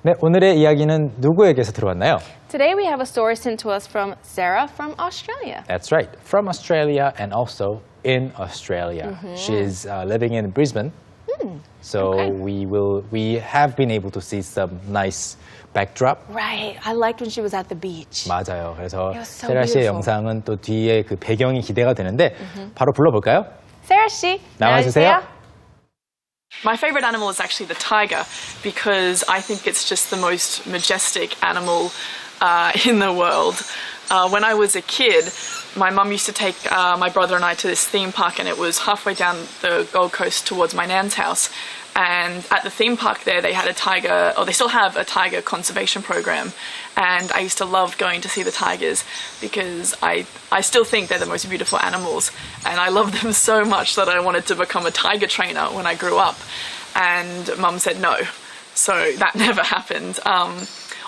네, 오늘의 이야기는 누구에게서 들어왔나요? Today we have a story sent to us from Sarah from Australia. That's right, from Australia and also in Australia. She's living in Brisbane. So okay. we have been able to see some nice backdrop. Right, I liked when she was at the beach. 맞아요. 그래서 It was so 세라 씨의 beautiful. 영상은 또 뒤에 그 배경이 기대가 되는데 바로 불러볼까요? Sarah 씨, 나와주세요. My favorite animal is actually the tiger because I think it's just the most majestic animal in the world. When I was a kid, my mum used to take my brother and I to this theme park, and it was halfway down the Gold Coast towards my nan's house. And at the theme park there, they had a tiger, or they still have a tiger conservation program. And I used to love going to see the tigers because I still think they're the most beautiful animals. And I love them so much that I wanted to become a tiger trainer when I grew up. And Mum said no. So that never happened.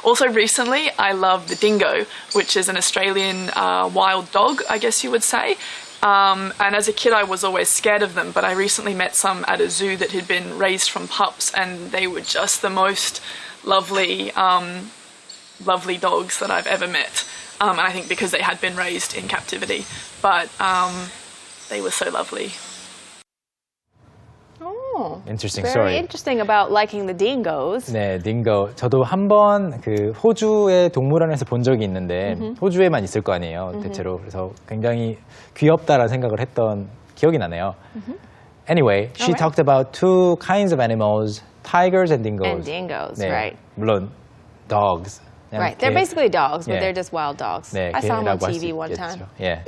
Also recently, I love the dingo, which is an Australian wild dog, I guess you would say. And as a kid, I was always scared of them, but I recently met some at a zoo that had been raised from pups, and they were just the most lovely, lovely dogs that I've ever met. And I think because they had been raised in captivity, but they were so lovely. Oh, Interesting very story. interesting about liking the dingoes. 네, 딩고. 저도 한번 그 호주의 동물원에서 본 적이 있는데 호주에만 있을 거 아니에요, 대체로. 그래서 굉장히 귀엽다라는 생각을 했던 기억이 나네요. Anyway, she Alright. talked about two kinds of animals, tigers and dingoes. And dingoes, 네, right. 물론 dogs. 그냥 Right, they're 개- basically dogs, but 예. they're just wild dogs. 네, I saw them on 개라고 할수 TV one 있겠죠. time. 예.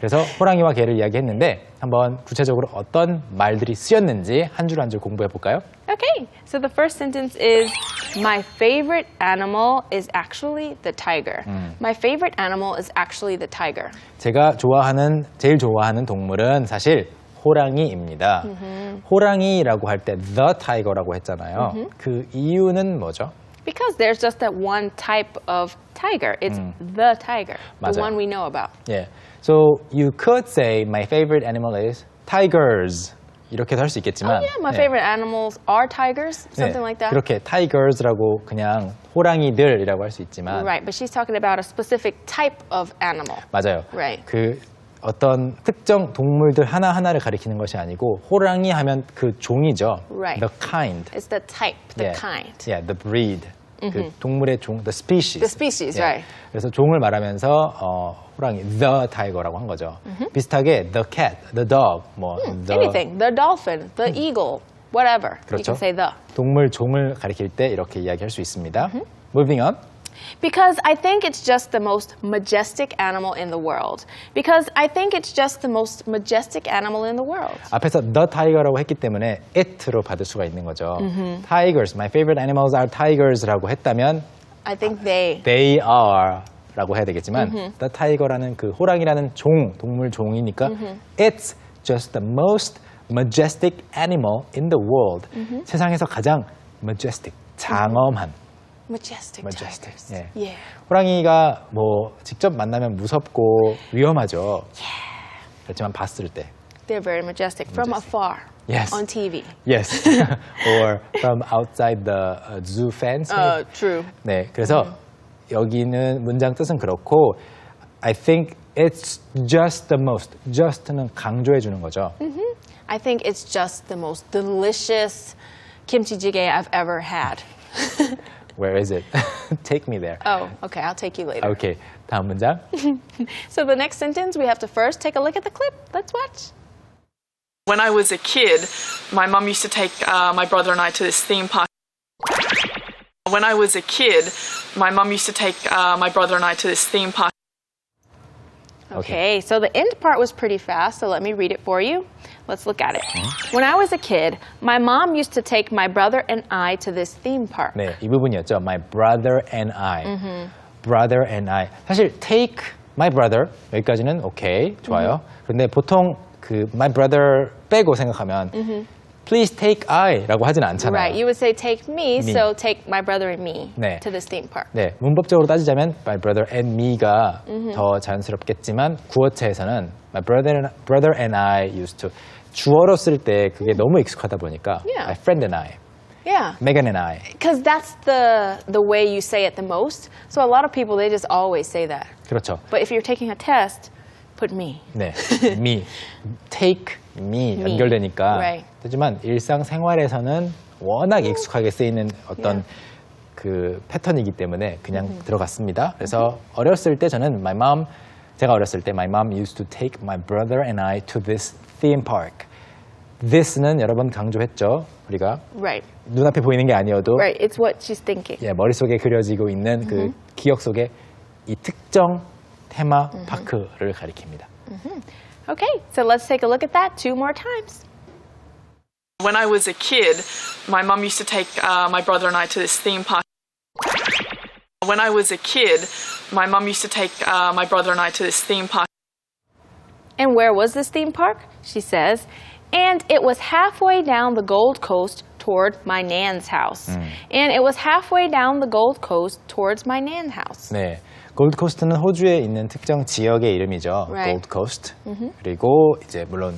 그래서 호랑이와 개를 이야기했는데 한번 구체적으로 어떤 말들이 쓰였는지 한 줄 한 줄 공부해 볼까요? Okay, so the first sentence is, my favorite animal is actually the tiger. My favorite animal is actually the tiger. 제가 제일 좋아하는 동물은 사실 호랑이입니다. 호랑이라고 할 때 the tiger라고 했잖아요. 그 이유는 뭐죠? Because there's just that one type of tiger. It's the tiger, the 맞아요. one we know about. 예. So you could say my favorite animal is tigers. 이렇게도 할 수 있겠지만 Oh yeah, my 예. favorite animals are tigers, something 네, like that. 그렇게 tigers라고 그냥 호랑이들이라고 할 수 있지만 Right, but she's talking about a specific type of animal. 맞아요. Right. 그 어떤 특정 동물들 하나하나를 가리키는 것이 아니고 호랑이 하면 그 종이죠. Right. The kind. It's the type, the Yeah. kind. Yeah, the breed. 그 동물의 종, the species. The species, right. 그래서 종을 말하면서 호랑이, the tiger라고 한 거죠. 비슷하게 the cat, the dog, 뭐 the Anything. The dolphin, the eagle, whatever. You 그렇죠. can say the. 동물 종을 가리킬 때 이렇게 이야기할 수 있습니다. Moving on. Because I think it's just the most majestic animal in the world. Because I think it's just the most majestic animal in the world. 앞에서 the tiger라고 했기 때문에 it로 받을 수가 있는 거죠. Tigers, my favorite animals are tigers라고 했다면 I think they. they are 라고 해야 되겠지만 the tiger라는 그 호랑이라는 종, 동물 종이니까 it's just the most majestic animal in the world. 세상에서 가장 majestic, 장엄한 Majestic majestic. tigers. 예. Yeah. 호랑이가 뭐 직접 만나면 무섭고 위험하죠. 그렇지만 봤을 때 They're very majestic from afar. Yes. On TV. Yes. or from outside the zoo fence. True. 네, 그래서 여기는 문장 뜻은 그렇고 I think it's just the most. just는 강조해 주는 거죠. I think it's just the most delicious kimchi jjigae I've ever had. Where is it? Take me there. Oh, okay, I'll take you later. Okay, 다음 문장. So the next sentence, we have to first take a look at the clip. Let's watch. When I was a kid, my mum used to take my brother and I to this theme park. When I was a kid, my mum used to take my brother and I to this theme park. Okay, so the end part was pretty fast, so let me read it for you. Let's look at it. When I was a kid, my mom used to take my brother and I to this theme park. 네, 이 부분이었죠. My brother and I. Brother and I. 사실 take my brother 여기까지는 오케이, 좋아요. 그런데 보통 그 my brother 빼고 생각하면 please take I라고 하진 않잖아요. Right, you would say take me, Me. so take my brother and me 네. to this theme park. 네, 문법적으로 따지자면 my brother and me가 더 자연스럽겠지만 구어체에서는 my brother and I used to 주어로 쓸 때 그게 너무 익숙하다 보니까 Yeah. my friend and I. Yeah. Megan and I. Because that's the way you say it the most. So a lot of people, they just always say that. 그렇죠. But if you're taking a test, put me. 네, me, take me, Me. 연결되니까. Right. 하지만 일상생활에서는 워낙 익숙하게 쓰이는 어떤 그 패턴이기 때문에 그냥 들어갔습니다. 그래서 어렸을 때 저는 제가 어렸을 때 my mom used to take my brother and I to this theme park. This는 여러 번 강조했죠. 우리가 Right. 눈앞에 보이는 게 아니어도 Right. It's what she's thinking. 예, 머릿속에 그려지고 있는 그 기억 속에 이 특정 테마 파크를 가리킵니다. Okay, so let's take a look at that 2 more times. When I was a kid, my mum used to take my brother and I to this theme park. When I was a kid, my mum used to take my brother and I to this theme park. And where was this theme park? She says, and it was halfway down the Gold Coast toward my Nan's house. And it was halfway down the Gold Coast towards my Nan's house. 네, 골드코스트는 호주에 있는 특정 지역의 이름이죠. Right. 골드코스트. 그리고 이제 물론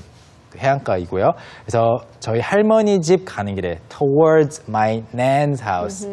해안가이고요. 그래서 저희 할머니 집 가는 길에 towards my Nan's house.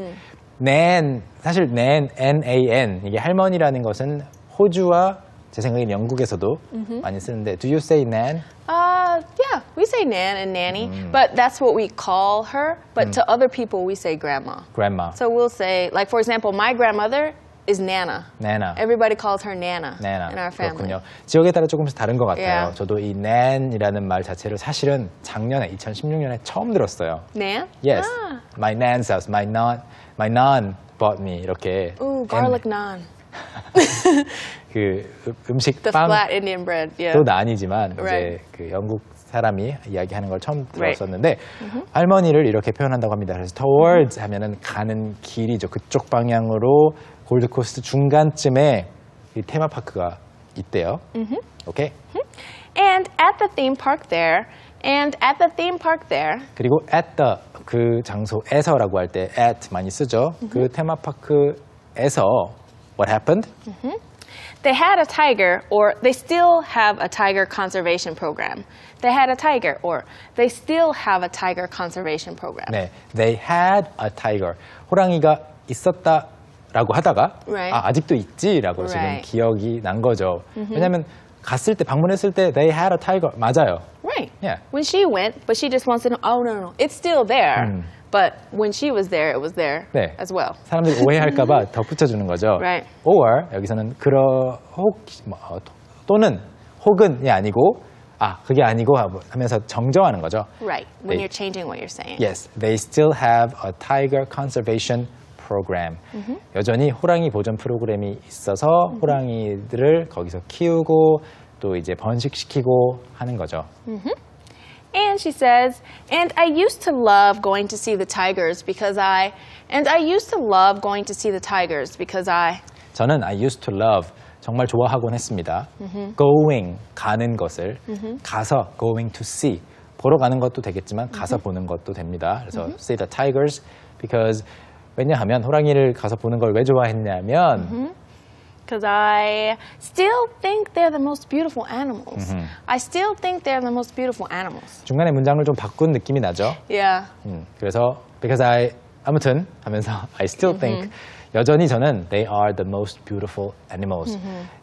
Nan, 사실 Nan, N-A-N 이게 할머니라는 것은 호주와 제 생각엔 영국에서도 많이 쓰는데 Do you say Nan? Yeah, we say Nan and Nanny, but that's what we call her. But to other people, we say Grandma. Grandma. So we'll say, like for example, my grandmother is Nana. Nana. Everybody calls her Nana, Nana. in our family. 그렇군요. 지역에 따라 조금씩 다른 것 같아요. Yeah. 저도 이 Nan이라는 말 자체를 사실은 작년에 2016년에 처음 들었어요. Nan? Yes, Ah. my Nan's house, my non bought me 이렇게. Ooh, garlic naan. 그 음식 The 빵 flat Indian bread. Yeah. 또 난이지만 Right. 이제 그 영국 사람이 이야기하는 걸 처음 들었었는데 할머니를 이렇게 표현한다고 합니다. 그래서 towards 하면은 가는 길이죠. 그쪽 방향으로 골드코스트 중간쯤에 이 테마파크가 있대요. 오케이. And at the theme park there, and at the theme park there, 그리고 at the 그 장소에서라고 할 때 at 많이 쓰죠. 그 테마파크에서 what happened? they had a tiger, or they still have a tiger conservation program. They had a tiger, or they still have a tiger conservation program. 네, they had a tiger. 호랑이가 있었다라고 하다가 Right. 아직도 있지라고 지금 Right. 기억이 난 거죠. 왜냐하면 갔을 때 방문했을 때 they had a tiger 맞아요. Right. Yeah. When she went, but she just wants to know, oh, no, it's still there. But when she was there, it was there 네. as well. 사람들이 오해할까봐 덧붙여주는 거죠. Right. Or 여기서는 또는 혹은이 아니고 그게 아니고 하면서 정정하는 거죠. Right. When They- you're changing what you're saying. Yes, they still have a tiger conservation program. 여전히 호랑이 보존 프로그램이 있어서 호랑이들을 거기서 키우고 또 이제 번식시키고 하는 거죠. And she says, and I used to love going to see the tigers because I 저는 I used to love 정말 좋아하곤 했습니다. Going 가는 것을 가서 going to see 보러 가는 것도 되겠지만 가서 보는 것도 됩니다. 그래서 see the tigers because 왜냐하면 호랑이를 가서 보는 걸 왜 좋아했냐면 Because I still think they're the most beautiful animals. I still think they're the most beautiful animals. 중간에 문장을 좀 바꾼 느낌이 나죠. Yeah. 그래서 because I 아무튼 하면서 I still think 여전히 저는 they are the most beautiful animals.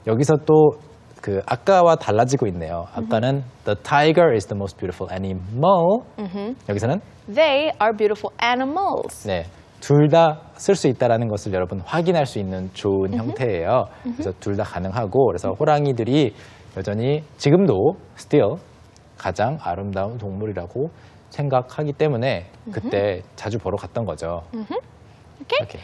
여기서 또 그 아까와 달라지고 있네요. 아까는 the tiger is the most beautiful animal. 여기서는 They are beautiful animals. 네. 둘 다 쓸 수 있다는 것을 여러분 확인할 수 있는 좋은 형태예요. 그래서 둘 다 가능하고 그래서 호랑이들이 여전히 지금도 still 가장 아름다운 동물이라고 생각하기 때문에 그때 자주 보러 갔던 거죠. Okay. 이렇게.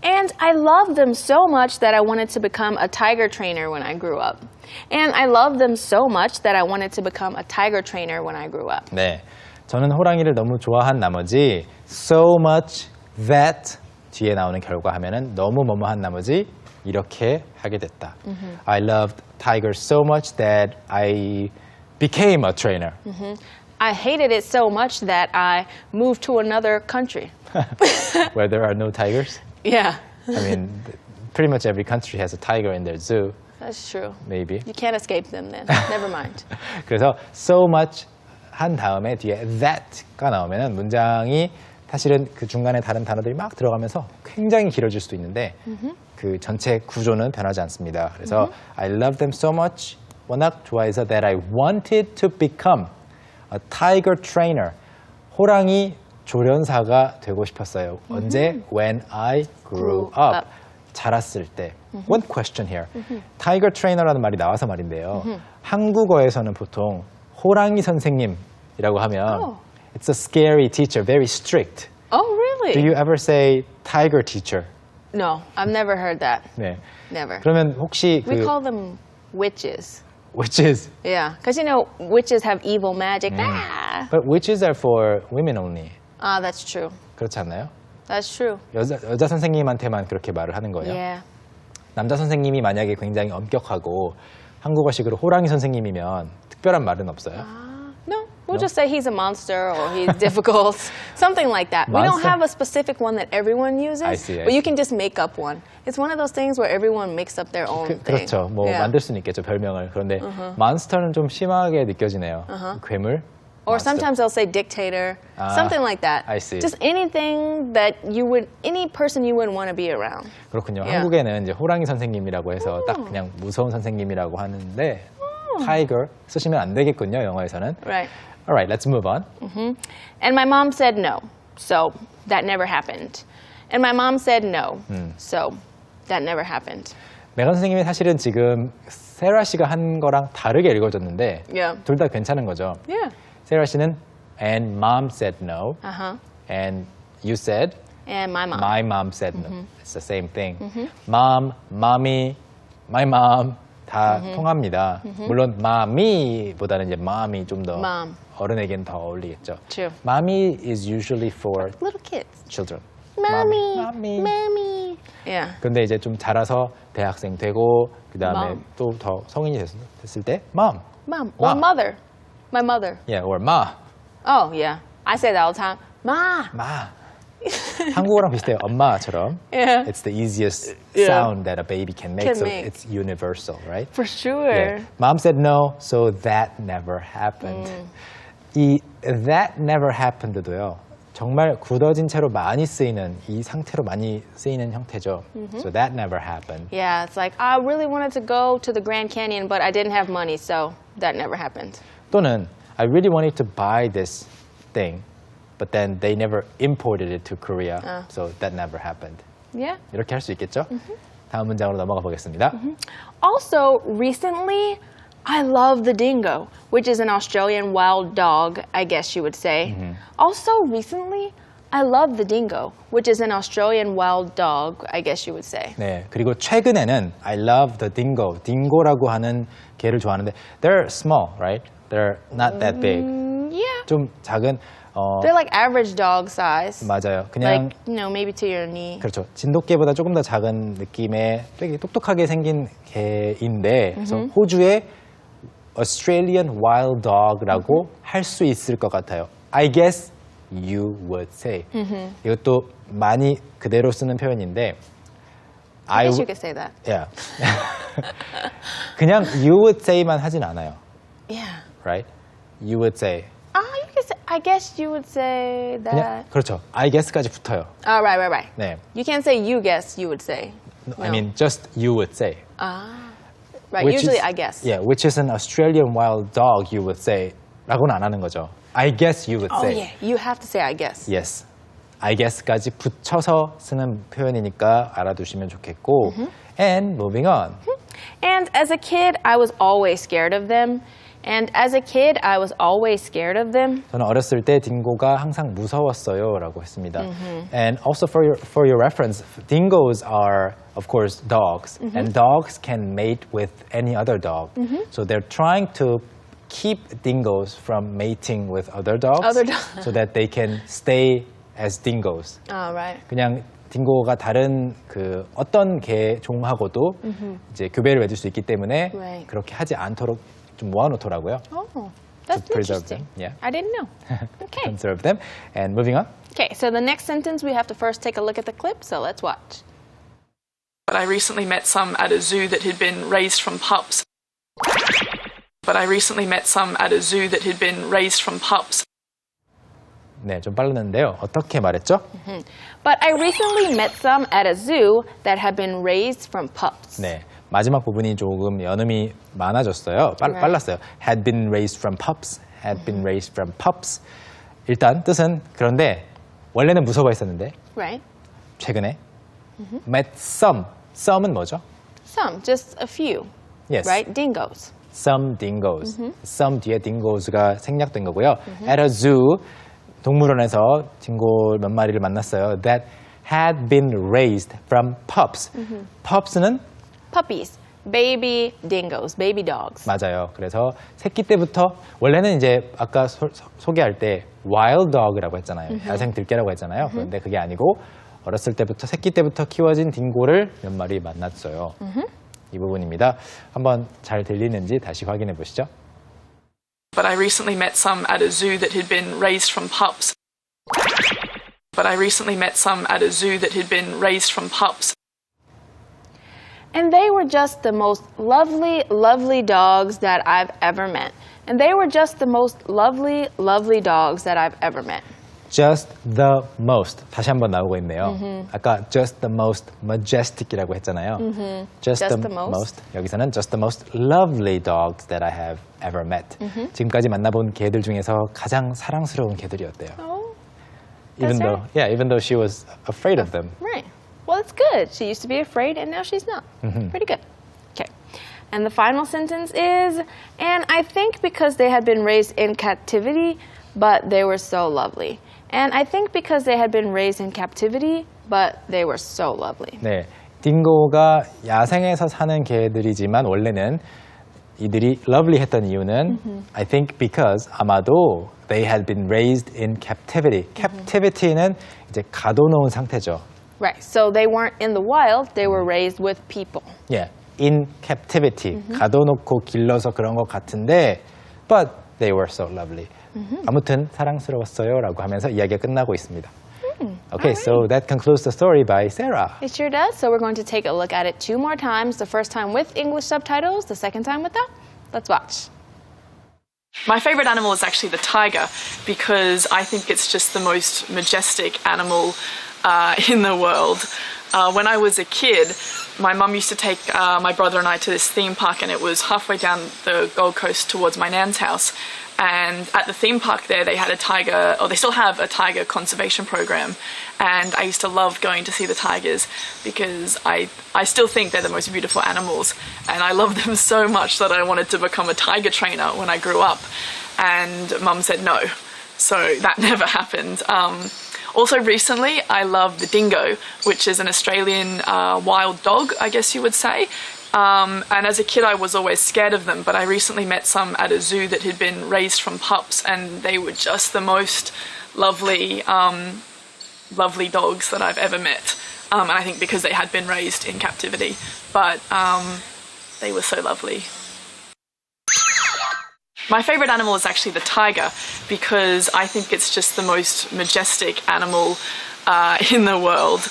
And I loved them so much that I wanted to become a tiger trainer when I grew up. And I loved them so much that I wanted to become a tiger trainer when I grew up. 네, 저는 호랑이를 너무 좋아한 나머지 so much that 뒤에 나오는 결과 하면은 너무 뭐뭐한 나머지 이렇게 하게 됐다. I loved tigers so much that I became a trainer. I hated it so much that I moved to another country. Where there are no tigers. Yeah, I mean, pretty much every country has a tiger in their zoo, that's true. maybe. You can't escape them then. Never mind. 그래서 so much 한 다음에 뒤에 that가 나오면은 문장이 사실은 그 중간에 다른 단어들이 막 들어가면서 굉장히 길어질 수도 있는데 그 전체 구조는 변하지 않습니다. 그래서 I love them so much. 워낙 좋아해서 that I wanted to become a tiger trainer. 호랑이 조련사가 되고 싶었어요. 언제? When I grew up. 자랐을 때. One question here. Tiger trainer라는 말이 나와서 말인데요. 한국어에서는 보통 호랑이 선생님이라고 하면 It's a scary teacher, very strict. Oh, really? Do you ever say tiger teacher? No, I've never heard that. 네. Never. 그러면 혹시 We 그 call them witches. witches, Yeah, because you know, witches have evil magic. Ah, but witches are for women only. that's true. 그렇지 않나요? That's true. 여자 선생님한테만 그렇게 말을 하는 거예요. Yeah. 남자 선생님이 만약에 굉장히 엄격하고 한국어식으로 호랑이 선생님이면 특별한 말은 없어요. No, we'll just say he's a monster or he's difficult, something like that. We don't Monster? have a specific one that everyone uses, I see, I but you see. can just make up one. It's one of those things where everyone makes up their own thing. 그렇죠. 뭐 Yeah. 만들 수는 있겠죠, 별명을. 그런데 몬스터는 좀 심하게 느껴지네요. 괴물. Or monster. sometimes they'll say dictator, something like that. I see. Just anything that any person you wouldn't want to be around. 그렇군요. Yeah. 한국에는 이제 호랑이 선생님이라고 해서 딱 그냥 무서운 선생님이라고 하는데 tiger 쓰시면 안 되겠군요, 영어에서는. Right. All right, let's move on. And my mom said no, so that never happened. And my mom said no, so that never happened. 메간 선생님이 사실은 지금 세라 씨가 한 거랑 다르게 읽어줬는데 Yeah. 둘 다 괜찮은 거죠. Yeah. 세라 씨는 and mom said no, and you said And my mom. my mom said no. It's the same thing. mom, mommy, my mom 다 통합니다. 물론 mommy보다는 이제 mom이 좀 더 Mom. 어른에게는 더 어울리겠죠. True. mommy is usually for Little kids. children. Mommy. mommy. Mommy. Yeah. 근데 이제 좀 자라서 대학생 되고 그다음에 Mom. 또 더 성인이 됐을 때 mom. Mom. Or Mom. mother. My mother. Yeah, or ma. Oh, yeah. I say that all the time. Ma. 마. 한국어랑 비슷해요. 엄마처럼. Yeah. It's the easiest Yeah. sound that a baby can make, Can so make. it's universal, right? For sure. Yeah. Mom said no, so that never happened. 이 that never happened도요. 정말 굳어진 채로 많이 쓰이는 이 상태로 많이 쓰이는 형태죠. So that never happened. Yeah, it's like, I really wanted to go to the Grand Canyon, but I didn't have money, so that never happened. 또는 I really wanted to buy this thing, but then they never imported it to Korea, so that never happened. Yeah. 이렇게 할 수 있겠죠? 다음 문장으로 넘어가 보겠습니다. Also, recently, I love the dingo, which is an Australian wild dog, I guess you would say. Also, recently, I love the dingo, which is an Australian wild dog, I guess you would say. 네, 그리고 최근에는 I love the dingo, 딩고라고 하는 개를 좋아하는데 they're small, right? They're not that big. Yeah. 좀 작은 They're like average dog size. 맞아요. 그냥 Like, maybe to your knee. 그렇죠. 진돗개보다 조금 더 작은 느낌의 되게 똑똑하게 생긴 개인데 그래서 호주의 Australian wild dog라고 할 수 있을 것 같아요. I guess you would say. 이것도 많이 그대로 쓰는 표현인데 I guess you could say that. Yeah. 그냥 you would say만 하진 않아요. Yeah. Right? You would say. You could say, I guess you would say that. 그냥 그렇죠. I guess까지 붙어요. Oh, right. 네. You can't say you guess, you would say. I mean just you would say. Right, Which usually is- I guess. Yeah, which is an Australian wild dog, you would say. 라고는 안 하는 거죠. I guess you would Oh, say. yeah. You have to say I guess. Yes. I guess까지 붙여서 쓰는 표현이니까 알아두시면 좋겠고. And moving on. And as a kid, I was always scared of them. And as a kid, I was always scared of them. 저는 어렸을 때 딩고가 항상 무서웠어요라고 했습니다. And also for your reference, dingoes are of course dogs, and dogs can mate with any other dog. So they're trying to keep dingoes from mating with other dogs, Other dogs. so that they can stay as dingoes. Oh, right. 그냥 딩고가 다른 그 어떤 개 종하고도 이제 교배를 맺을 수 있기 때문에 Right. 그렇게 하지 않도록 좀 모아놓더라고요. Oh, that's To preserve interesting. them, yeah. I didn't know. Okay. Conserve them. And moving on. Okay, so the next sentence, we have to first take a look at the clip, so let's watch. But I recently met some at a zoo that had been raised from pups. But I recently met some at a zoo that had been raised from pups. 네, 좀 빨랐는데요. 어떻게 말했죠? But I recently met some at a zoo that had been raised from pups. 네, 마지막 부분이 조금 연음이 많아졌어요. 빨랐어요. Had been raised from pups. Had been raised from pups. 일단 뜻은 그런데 원래는 무서워 했었는데 Right. 최근에 met some. some은 뭐죠? Some, just a few. Yes. Right? Dingoes. Some dingoes. Some 뒤에 dingoes가 생략된 거고요. At a zoo, 동물원에서 딩고 몇 마리를 만났어요. That had been raised from pups. Pups는 Puppies. Baby dingoes. Baby dogs. 맞아요. 그래서 새끼 때부터 원래는 이제 아까 소개할 때 wild dog이라고 했잖아요. 야생 들개라고 했잖아요. 그런데 그게 아니고 어렸을 때부터 새끼 때부터 키워진 딩고를 몇 마리 만났어요. 이 부분입니다. 한번 잘 들리는지 다시 확인해 보시죠. But I recently met some at a zoo that had been raised from pups. But I recently met some at a zoo that had been raised from pups. And they were just the most lovely, lovely dogs that I've ever met. And they were just the most lovely, lovely dogs that I've ever met. Just the most. 다시 한번 나오고 있네요. 아까 just the most majestic이라고 했잖아요. Just the most. 여기서는 just the most lovely dogs that I have ever met. 지금까지 만나본 개들 중에서 가장 사랑스러운 개들이었대요. Oh, even that's though, yeah, even though she was afraid of them. right. Well, it's good. She used to be afraid and now she's not. Pretty good. Okay. And the final sentence is, and I think because they had been raised in captivity, but they were so lovely. And I think because they had been raised in captivity, but they were so lovely. 네, 딩고가 야생에서 사는 개들이지만 원래는 이들이 lovely 했던 이유는 I think because 아마도 they had been raised in captivity. captivity는 이제 가둬놓은 상태죠. Right. So they weren't in the wild. They were raised with people. Yeah, in captivity. 가둬놓고 길러서 그런 것 같은데 but they were so lovely. 아무튼 사랑스러웠어요 라고 하면서 이야기가 끝나고 있습니다. Okay, so that concludes the story by Sarah. It sure does. So we're going to take a look at it 2 more times. The first time with English subtitles, the second time without. Let's watch. My favorite animal is actually the tiger because I think it's just the most majestic animal in the world. When I was a kid, my mum used to take my brother and I to this theme park, and it was halfway down the Gold Coast towards my nan's house. And at the theme park there, they had a tiger, or they still have a tiger conservation program. And I used to love going to see the tigers because I still think they're the most beautiful animals. And I love them so much that I wanted to become a tiger trainer when I grew up. And Mum said no. So that never happened. Also recently, I love the dingo, which is an Australian wild dog, I guess you would say. And as a kid, I was always scared of them, but I recently met some at a zoo that had been raised from pups, and they were just the most lovely, lovely dogs that I've ever met. And I think because they had been raised in captivity, but they were so lovely. My favorite animal is actually the tiger because I think it's just the most majestic animal in the world.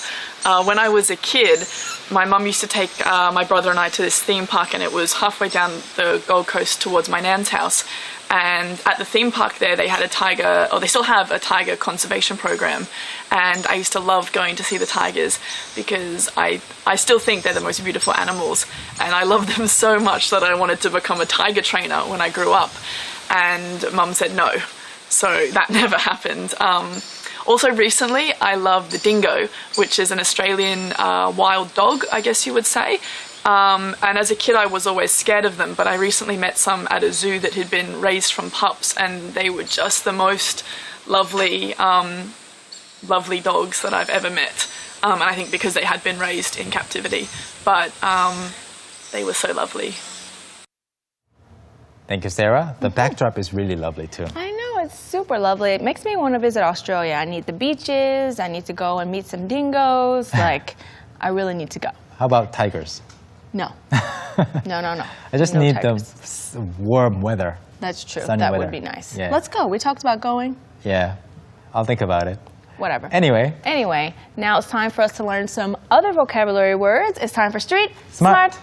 When I was a kid, my mum used to take my brother and I to this theme park, and it was halfway down the Gold Coast towards my nan's house. And at the theme park there, they had a tiger, or they still have a tiger conservation program. And I used to love going to see the tigers because I still think they're the most beautiful animals. And I love them so much that I wanted to become a tiger trainer when I grew up. And Mum said no. So that never happened. Also recently, I love the dingo, which is an Australian wild dog, I guess you would say. And as a kid, I was always scared of them, but I recently met some at a zoo that had been raised from pups, and they were just the most lovely, lovely dogs that I've ever met. And I think because they had been raised in captivity, but they were so lovely. Thank you, Sarah. The backdrop is really lovely too. I know, it's super lovely. It makes me want to visit Australia. I need the beaches. I need to go and meet some dingoes. Like, I really need to go. How about tigers? No. No. I just No need tigers. the warm weather. That's true. Sunny That weather. would be nice. Yeah. Let's go. We talked about going. Yeah, I'll think about it. Whatever. Anyway, Now it's time for us to learn some other vocabulary words. It's time for Street Smart.